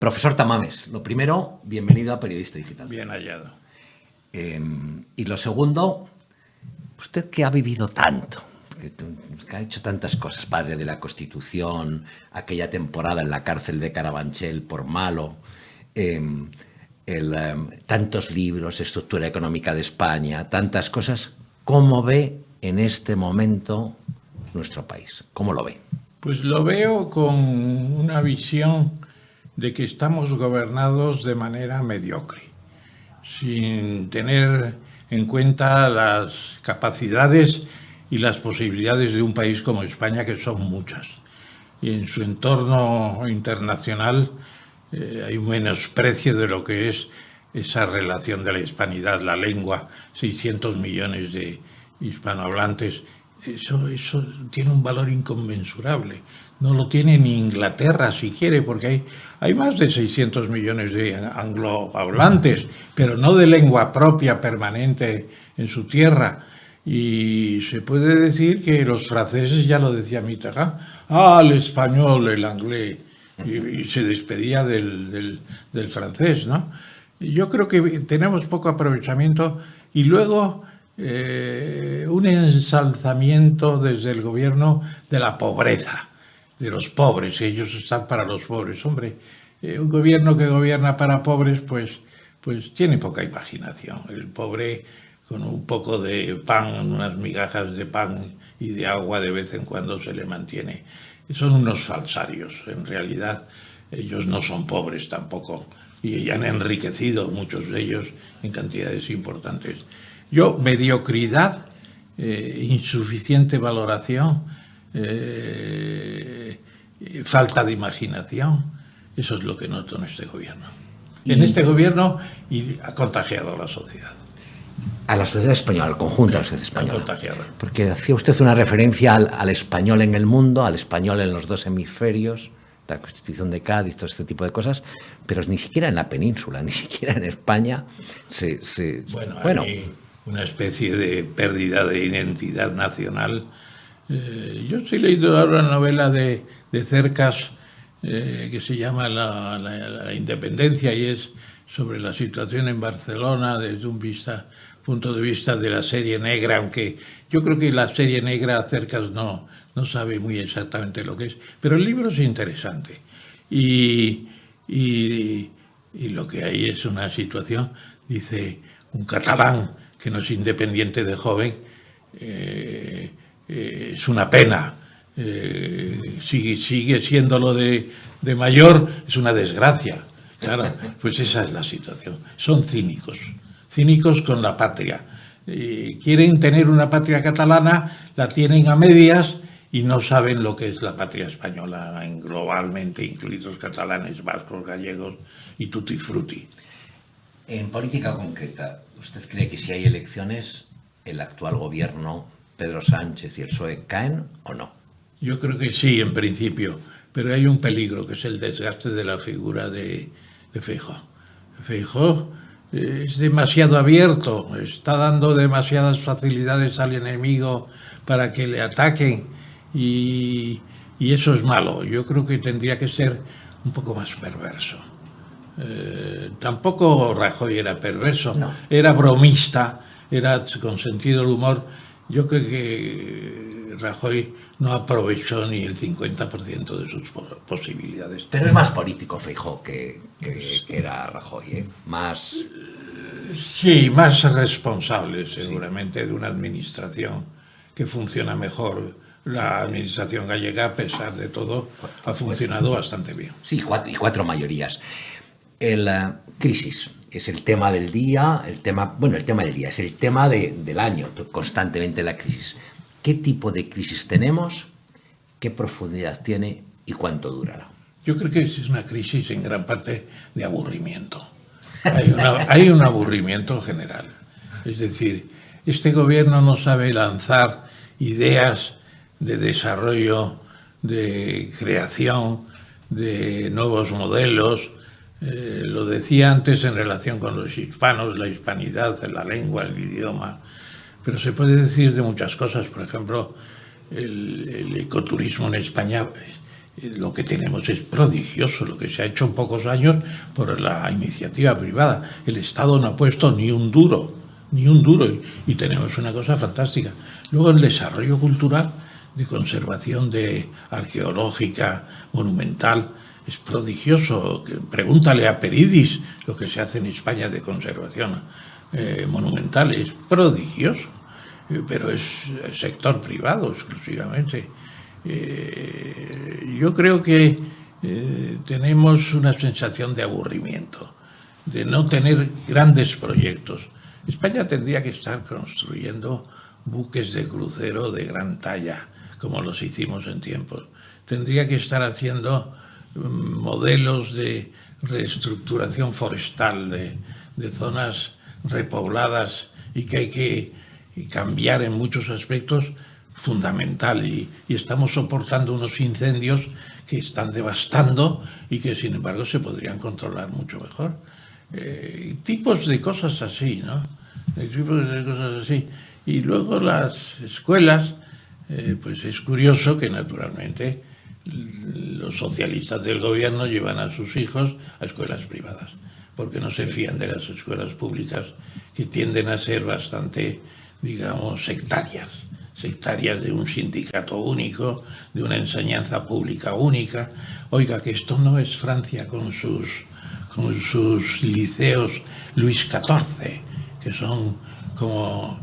Profesor Tamames, lo primero, bienvenido a Periodista Digital. Bien hallado. Y lo segundo, usted que ha vivido tanto, que ha hecho tantas cosas, padre de la Constitución, aquella temporada en la cárcel de Carabanchel por malo, tantos libros, estructura económica de España, tantas cosas, ¿cómo ve en este momento nuestro país? ¿Cómo lo ve? Pues lo veo con una visión de que estamos gobernados de manera mediocre, sin tener en cuenta las capacidades y las posibilidades de un país como España, que son muchas. Y en su entorno internacional hay un menosprecio de lo que es esa relación de la hispanidad, la lengua, 600 millones de hispanohablantes. Eso tiene un valor inconmensurable. No lo tiene ni Inglaterra, si quiere, porque hay más de 600 millones de anglohablantes, pero no de lengua propia permanente en su tierra. Y se puede decir que los franceses, ya lo decía Mitterrand, el español, el inglés, y se despedía del francés, ¿no? Yo creo que tenemos poco aprovechamiento y luego un ensalzamiento desde el gobierno de la pobreza, de los pobres. Ellos están para los pobres. Hombre, un gobierno que gobierna para pobres, pues tiene poca imaginación. El pobre, con un poco de pan, unas migajas de pan y de agua de vez en cuando se le mantiene. Son unos falsarios. En realidad, ellos no son pobres tampoco y han enriquecido muchos de ellos en cantidades importantes. Yo, mediocridad, insuficiente valoración, falta de imaginación, eso es lo que noto en este gobierno. En este gobierno y ha contagiado a la sociedad. A la sociedad española, al conjunto de la sociedad española. Contagiada. Porque hacía usted una referencia al español en el mundo, al español en los dos hemisferios, la Constitución de Cádiz, todo este tipo de cosas, pero ni siquiera en la península, ni siquiera en España Bueno, hay una especie de pérdida de identidad nacional. Yo estoy leyendo ahora una novela de Cercas que se llama la Independencia y es sobre la situación en Barcelona desde un punto de vista de la serie negra, aunque yo creo que la serie negra Cercas no sabe muy exactamente lo que es, pero el libro es interesante y lo que hay es una situación, dice un catalán que no es independiente de joven, es una pena, sigue siéndolo de mayor, es una desgracia. Claro, pues esa es la situación. Son cínicos con la patria. Quieren tener una patria catalana, la tienen a medias y no saben lo que es la patria española globalmente, incluidos catalanes, vascos, gallegos y tutti frutti. En política concreta, ¿usted cree que si hay elecciones, el actual gobierno, Pedro Sánchez y el PSOE, caen o no? Yo creo que sí, en principio, pero hay un peligro, que es el desgaste de la figura de Feijóo. Feijóo es demasiado abierto, está dando demasiadas facilidades al enemigo para que le ataquen y eso es malo. Yo creo que tendría que ser un poco más perverso. Tampoco Rajoy era perverso, no. Era bromista, era con sentido del humor. Yo creo que Rajoy no aprovechó ni el 50% de sus posibilidades. Pero es más político Feijóo que era Rajoy, ¿eh? Más... Sí, más responsable seguramente de una administración que funciona mejor. La administración gallega, a pesar de todo, ha funcionado bastante bien. Sí, cuatro mayorías. La crisis es el tema del día, es el tema del año, constantemente la crisis. ¿Qué tipo de crisis tenemos? ¿Qué profundidad tiene? ¿Y cuánto durará? Yo creo que es una crisis en gran parte de aburrimiento. Hay un aburrimiento general. Es decir, este gobierno no sabe lanzar ideas de desarrollo, de creación, de nuevos modelos. Lo decía antes en relación con los hispanos, la hispanidad, la lengua, el idioma, pero se puede decir de muchas cosas. Por ejemplo, el ecoturismo en España Lo que tenemos es prodigioso, lo que se ha hecho en pocos años por la iniciativa privada. El Estado no ha puesto ni un duro, y tenemos una cosa fantástica. Luego el desarrollo cultural, de conservación arqueológica, monumental, es prodigioso. Pregúntale a Peridis lo que se hace en España de conservación monumental, es prodigioso, pero es sector privado exclusivamente. Yo creo que tenemos una sensación de aburrimiento, de no tener grandes proyectos. España tendría que estar construyendo buques de crucero de gran talla, como los hicimos en tiempos. Tendría que estar haciendo modelos de reestructuración forestal de zonas repobladas y que hay que cambiar en muchos aspectos fundamental, y estamos soportando unos incendios que están devastando y que sin embargo se podrían controlar mucho mejor. Tipos de cosas así, ¿no? Tipos de cosas así. Y luego las escuelas, pues es curioso que naturalmente los socialistas del gobierno llevan a sus hijos a escuelas privadas, porque no se fían de las escuelas públicas, que tienden a ser bastante, digamos, sectarias de un sindicato único, de una enseñanza pública única. Oiga, que esto no es Francia con sus liceos Luis XIV, que son como...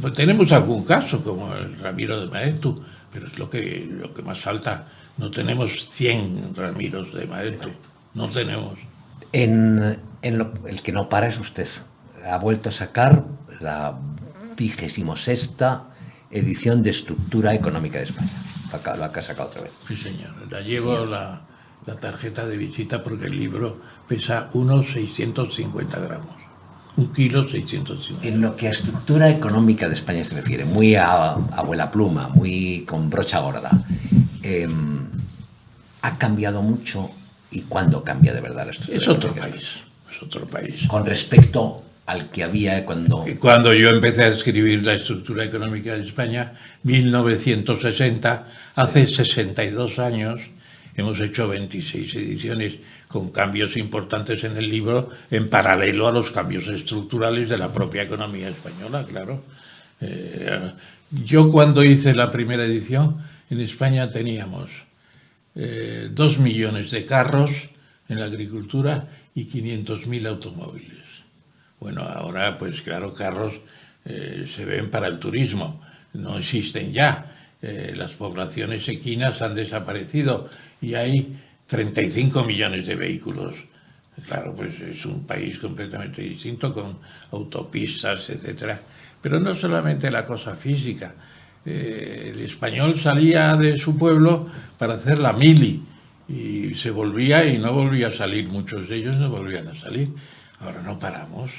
Pues tenemos algún caso, como el Ramiro de Maeztu, pero es lo que más falta. No tenemos 100 Ramiros de Maeztu, no tenemos. El que no para es usted. Ha vuelto a sacar la 26ª edición de Estructura Económica de España. La ha sacado otra vez. Sí, señor. La llevo, sí, la tarjeta de visita, porque el libro pesa unos 650 gramos. 1 kilo 650. En lo que a Estructura Económica de España se refiere, muy a abuela pluma, muy con brocha gorda, ¿ha cambiado mucho? ¿Y cuándo cambia de verdad la estructura? Es otro país. Con respecto al que había cuando yo empecé a escribir la Estructura Económica de España, 1960, hace 62 años, hemos hecho 26 ediciones con cambios importantes en el libro, en paralelo a los cambios estructurales de la propia economía española, claro. Yo cuando hice la primera edición, en España teníamos 2 millones de carros en la agricultura y 500.000 automóviles. Bueno, ahora, pues claro, carros se ven para el turismo, no existen ya. Las poblaciones equinas han desaparecido y hay 35 millones de vehículos. Claro, pues es un país completamente distinto, con autopistas, etcétera. Pero no solamente la cosa física. El español salía de su pueblo para hacer la mili y se volvía y no volvía a salir. Muchos de ellos no volvían a salir. Ahora no paramos.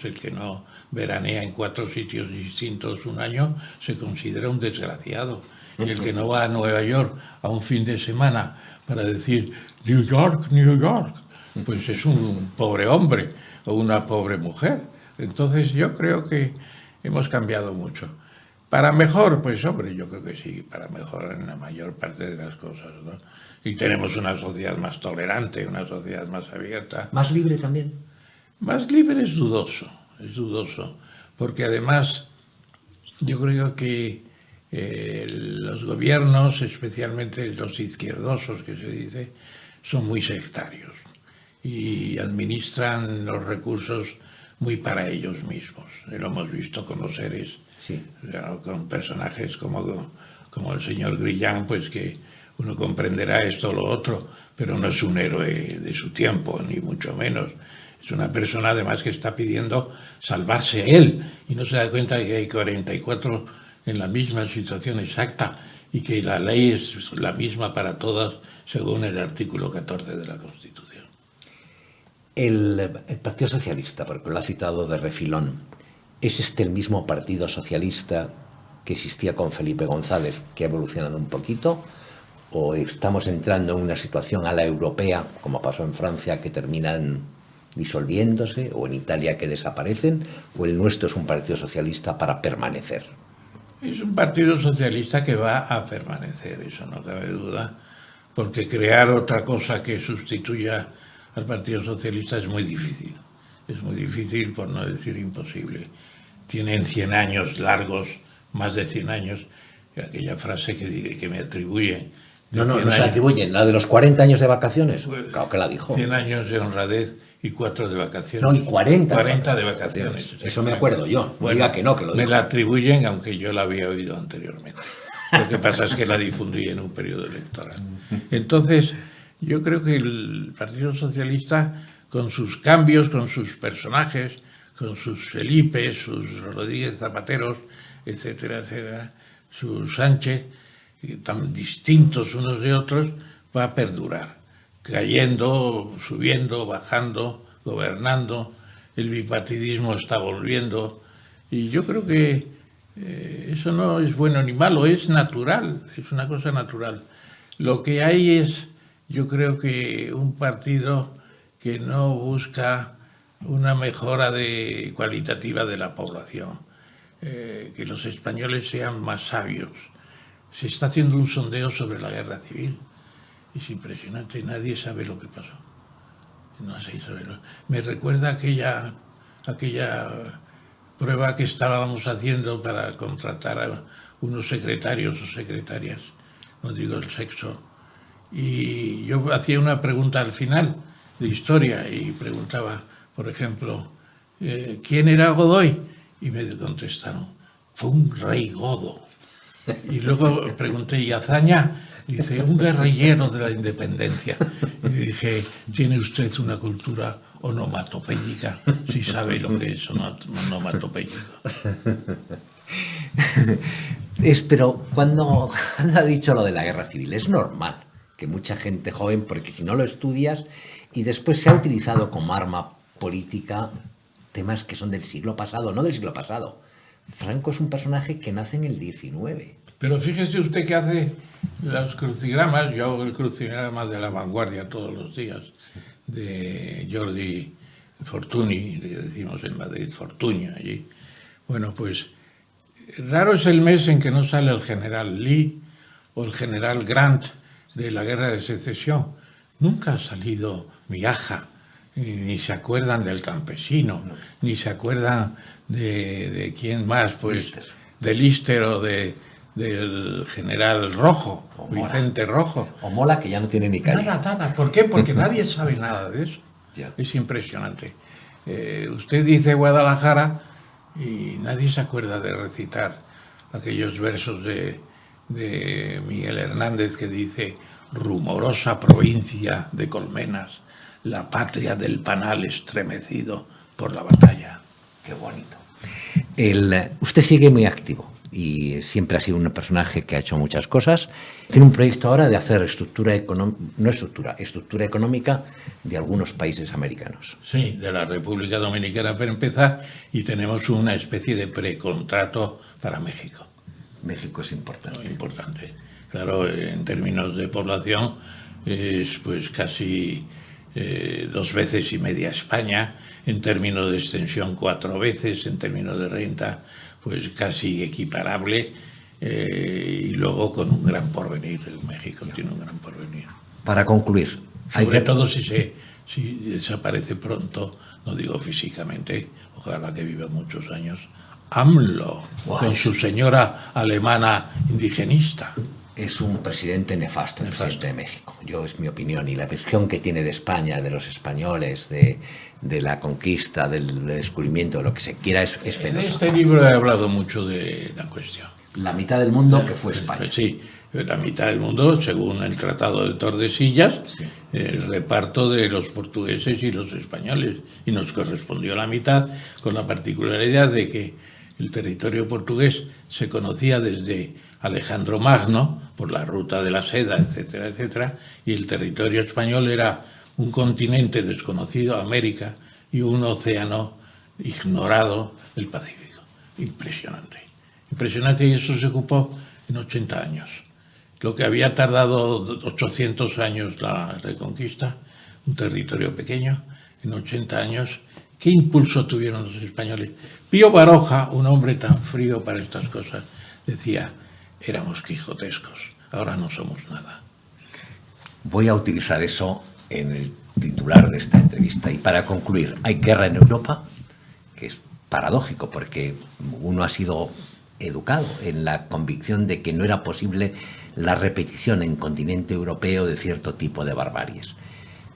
El que no veranea en 4 sitios distintos un año se considera un desgraciado. Y el que no va a Nueva York a un fin de semana para decir New York, pues es un pobre hombre o una pobre mujer. Entonces yo creo que hemos cambiado mucho. Para mejor, pues hombre, yo creo que sí, para mejor en la mayor parte de las cosas, ¿no? Y tenemos una sociedad más tolerante, una sociedad más abierta. ¿Más libre también? Más libre es dudoso, porque además yo creo que los gobiernos, especialmente los izquierdosos que se dice, son muy sectarios y administran los recursos muy para ellos mismos. Lo hemos visto con los seres, sí, con personajes como el señor Grillán, pues que uno comprenderá esto o lo otro, pero no es un héroe de su tiempo, ni mucho menos. Es una persona además que está pidiendo salvarse él y no se da cuenta de que hay 44 en la misma situación exacta y que la ley es la misma para todas según el artículo 14 de la Constitución. El Partido Socialista, porque lo ha citado de refilón, ¿es este el mismo Partido Socialista que existía con Felipe González, que ha evolucionado un poquito? ¿O estamos entrando en una situación a la europea, como pasó en Francia, que terminan disolviéndose, o en Italia que desaparecen, o el nuestro es un partido socialista para permanecer? Es un partido socialista que va a permanecer, eso no cabe duda, porque crear otra cosa que sustituya al Partido Socialista es muy difícil. Es muy difícil, por no decir imposible. Tienen 100 años largos, más de 100 años, aquella frase que me atribuyen. No se atribuyen. La de los 40 años de vacaciones, pues, claro que la dijo. 100 años de honradez y 4 de vacaciones. No, y 40. 40 de vacaciones. Eso me acuerdo yo. Bueno, diga que no, que lo dijo. Me la atribuyen, aunque yo la había oído anteriormente. Lo que pasa es que la difundí en un periodo electoral. Entonces, yo creo que el Partido Socialista, con sus cambios, con sus personajes, con sus Felipes, sus Rodríguez Zapateros, etcétera, etcétera, sus Sánchez, tan distintos unos de otros, va a perdurar, cayendo, subiendo, bajando, gobernando. El bipartidismo está volviendo, y yo creo que eso no es bueno ni malo, es natural, es una cosa natural. Lo que hay es, yo creo que un partido que no busca una mejora cualitativa de la población, que los españoles sean más sabios. Se está haciendo un sondeo sobre la guerra civil. Es impresionante, nadie sabe lo que pasó. No sé, me recuerda aquella prueba que estábamos haciendo para contratar a unos secretarios o secretarias, no digo el sexo, y yo hacía una pregunta al final de historia y preguntaba, por ejemplo, ¿quién era Godoy? Y me contestaron, fue un rey godo. Y luego pregunté, ¿y Azaña? Dice, un guerrillero de la independencia. Y dije, ¿tiene usted una cultura onomatopéyica? Si sabe lo que es onomatopéyico. Pero cuando ha dicho lo de la guerra civil, es normal que mucha gente joven, porque si no lo estudias, y después se ha utilizado como arma política temas que son del siglo pasado, no del siglo pasado. Franco es un personaje que nace en el 19. Pero fíjese usted que hace los crucigramas, yo hago el crucigrama de La Vanguardia todos los días, de Jordi Fortuny, le decimos en Madrid, Fortuño allí. Bueno, pues raro es el mes en que no sale el general Lee o el general Grant de la Guerra de Secesión. Nunca ha salido Miaja, ni se acuerdan del campesino, ni se acuerdan de quién más, pues Lister. De Lister o del general Rojo, o Vicente Rojo. O Mola, que ya no tiene ni calle. Nada. ¿Por qué? Porque nadie sabe nada de eso. Ya. Es impresionante. Usted dice Guadalajara y nadie se acuerda de recitar aquellos versos de Miguel Hernández que dice: rumorosa provincia de colmenas, la patria del panal estremecido por la batalla. Qué bonito. Usted sigue muy activo y siempre ha sido un personaje que ha hecho muchas cosas. Tiene un proyecto ahora de hacer estructura económica de algunos países americanos. Sí, de la República Dominicana para empezar, y tenemos una especie de precontrato para México. México es importante. Muy importante. Claro, en términos de población es pues casi 2 veces y media España, en términos de extensión 4 veces, en términos de renta pues casi equiparable, y luego con un gran porvenir. México tiene un gran porvenir. Para concluir, sobre todo si desaparece pronto, no digo físicamente, ojalá que viva muchos años, AMLO, con su señora alemana indigenista. Es un presidente nefasto, el presidente de México. Es mi opinión. Y la visión que tiene de España, de los españoles, de la conquista, del descubrimiento, de lo que se quiera, es penoso. En este libro he hablado mucho de la cuestión. La mitad del mundo que fue España. Sí, la mitad del mundo, según el Tratado de Tordesillas, sí. El reparto de los portugueses y los españoles. Y nos correspondió la mitad, con la particularidad de que el territorio portugués se conocía desde Alejandro Magno, por la ruta de la seda, etcétera, etcétera, y el territorio español era un continente desconocido, América, y un océano ignorado, el Pacífico. Impresionante. Impresionante, y eso se ocupó en 80 años. Lo que había tardado 800 años la reconquista, un territorio pequeño, en 80 años. ¿Qué impulso tuvieron los españoles? Pío Baroja, un hombre tan frío para estas cosas, decía: éramos quijotescos, ahora no somos nada. Voy a utilizar eso en el titular de esta entrevista. Y para concluir, hay guerra en Europa, que es paradójico porque uno ha sido educado en la convicción de que no era posible la repetición en continente europeo de cierto tipo de barbaries.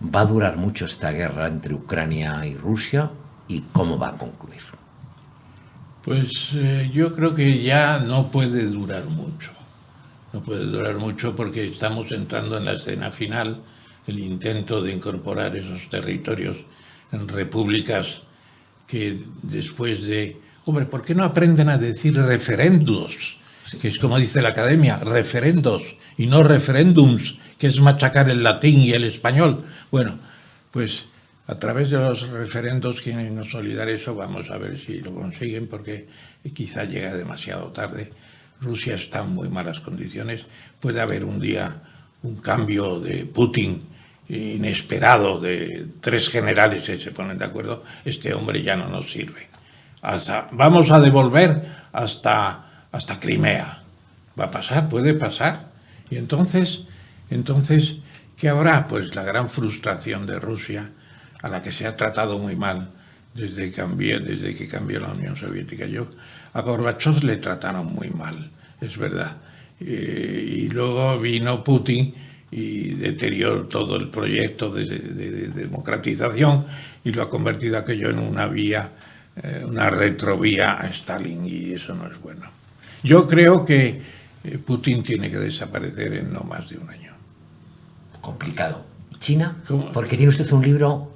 ¿Va a durar mucho esta guerra entre Ucrania y Rusia? ¿Y cómo va a concluir? Pues yo creo que ya no puede durar mucho. No puede durar mucho porque estamos entrando en la escena final, el intento de incorporar esos territorios en repúblicas que después de... Hombre, ¿por qué no aprenden a decir referendos? Sí. Que es como dice la academia, referendos y no referéndums, que es machacar el latín y el español. Bueno, pues a través de los referendos quieren consolidar eso, vamos a ver si lo consiguen, porque quizá llega demasiado tarde. Rusia está en muy malas condiciones, puede haber un día un cambio de Putin inesperado, de 3 generales que se ponen de acuerdo, este hombre ya no nos sirve. Vamos a devolver hasta Crimea. Va a pasar, puede pasar. Y entonces, ¿qué habrá? Pues la gran frustración de Rusia, a la que se ha tratado muy mal desde que cambió la Unión Soviética. A Gorbachov le trataron muy mal, es verdad. Y luego vino Putin y deterioró todo el proyecto de democratización y lo ha convertido aquello en una vía, una retrovía a Stalin, y eso no es bueno. Yo creo que Putin tiene que desaparecer en no más de un año. Complicado. ¿China? ¿Cómo? Porque tiene usted un libro,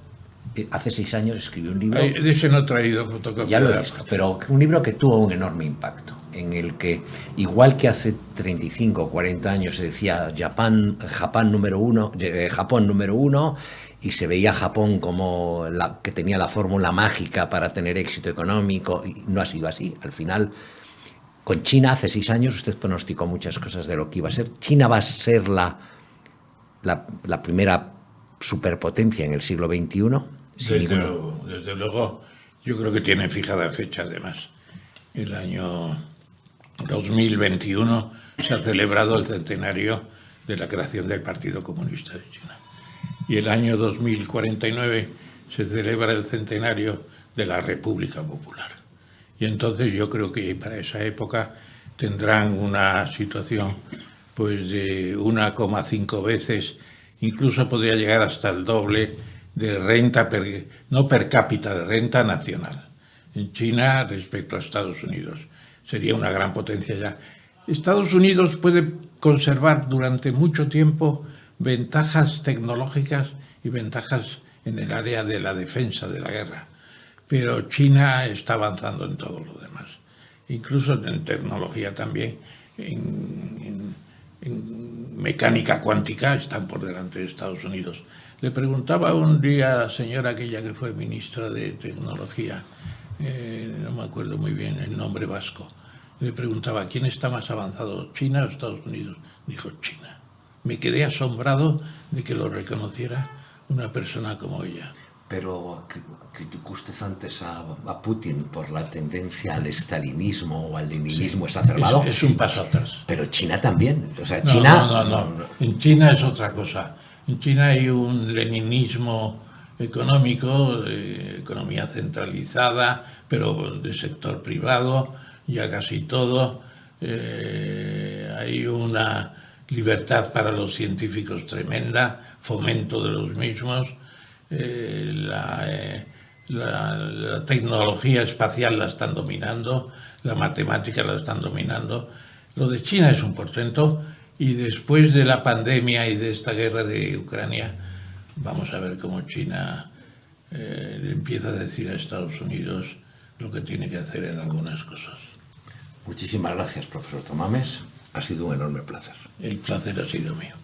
hace 6 años escribió un libro... De ese no he traído fotocopia. Ya lo he visto, pero un libro que tuvo un enorme impacto, en el que, igual que hace 35 o 40 años se decía Japón número uno, y se veía Japón como que tenía la fórmula mágica para tener éxito económico, y no ha sido así. Al final, con China, hace 6 años, usted pronosticó muchas cosas de lo que iba a ser. China va a ser la primera superpotencia en el siglo XXI. Desde luego, yo creo que tiene fijada fecha, además. El año 2021 se ha celebrado el centenario de la creación del Partido Comunista de China. Y el año 2049 se celebra el centenario de la República Popular. Y entonces yo creo que para esa época tendrán una situación pues de 1,5 veces, incluso podría llegar hasta el doble de renta, no per cápita, de renta nacional en China respecto a Estados Unidos. Sería una gran potencia ya. Estados Unidos puede conservar durante mucho tiempo ventajas tecnológicas y ventajas en el área de la defensa, de la guerra, pero China está avanzando en todo lo demás, incluso en tecnología también, en mecánica cuántica están por delante de Estados Unidos. Le preguntaba un día a la señora aquella que fue ministra de Tecnología, no me acuerdo muy bien el nombre vasco, le preguntaba ¿quién está más avanzado, China o Estados Unidos? Dijo China. Me quedé asombrado de que lo reconociera una persona como ella. Pero criticó usted antes a Putin por la tendencia al estalinismo o al leninismo exacerbado. Es un paso atrás. Pero China también. O sea, No. En China es otra cosa. En China hay un leninismo económico, economía centralizada, pero de sector privado, ya casi todo. Hay una libertad para los científicos tremenda, fomento de los mismos. La tecnología espacial la están dominando, la matemática la están dominando. Lo de China es un portento, y después de la pandemia y de esta guerra de Ucrania, vamos a ver cómo China le empieza a decir a Estados Unidos lo que tiene que hacer en algunas cosas. Muchísimas gracias, profesor Tamames. Ha sido un enorme placer. El placer ha sido mío.